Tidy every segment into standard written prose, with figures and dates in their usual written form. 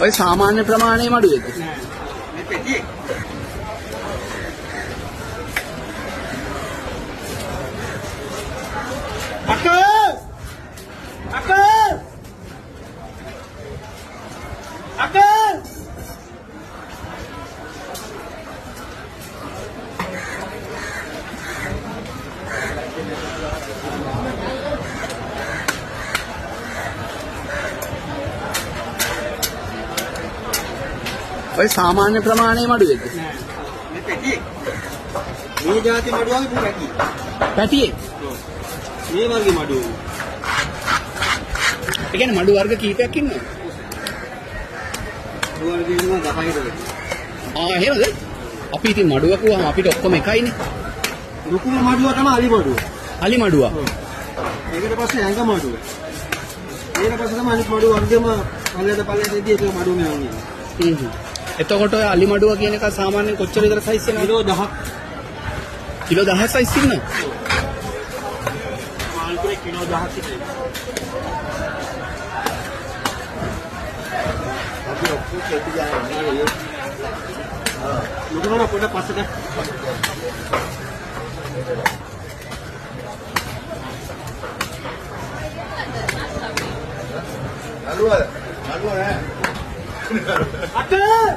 ඔය සාමාන්‍ය ප්‍රමාණයේ මඩුවේද? නෑ. මේ පෙට්ටියේ. අක්කා! අක්කා! අක්කා! ඔය සාමාන්‍ය ප්‍රමාණයේ මඩුවේද? නෑ. මේ පෙට්ටියේ. මේ જાති මඩුවගේ පුරටි. පැටියේ. මේ වර්ගේ මඩුව. ඒ කියන්නේ මඩු වර්ග කීපයක් ඉන්නවද? මඩුව වර්ගේ ඉන්නවා 10කට. එහෙමද? අපි ඉතින් මඩුව කිව්වම අපිට ඔක්කොම එකයිනේ. ලොකුම මඩුව තමයි අලි මඩුව. අලි මඩුව. ඒකට පස්සේ ඇඟ මඩුව. ඊට පස්සේ තමයි අනිත් මඩුව වර්ගෙම පල්ලෙදදී ඒක මඩුව මෙවන්නේ. එතකොට ඔය අලි මඩුව කියන එක සාමාන්‍යයෙන් කොච්චර විතර සයිස් වෙනවද? කිලෝ 10ක්. කිලෝ 10 සයිස් ඉන්නවද? මාල්පුරේ කිලෝ 10ක් ඉතින්. අපි ඔක්කොම කෙටි ගානේ. ලුකුනන පොඩ පස්සට. නළුව නෑ. අක්කා!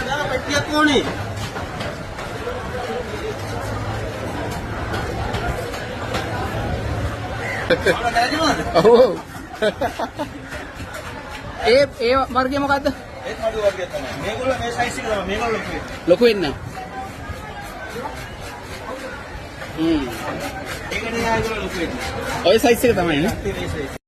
දැන් පෙට්ටියක් ඕනේ. ඔව්. ඒ වර්ගය මොකද්ද? ඒත් මඩුව වර්ගය තමයි. මේගොල්ලෝ මේ සයිස් එක තමයි. මේගොල්ලෝ ලොකු වෙන්න. ඒකනේ ආයෙත් ලොකු වෙන්නේ. ඔය සයිස් එක තමයි නේ. මේ සයිස්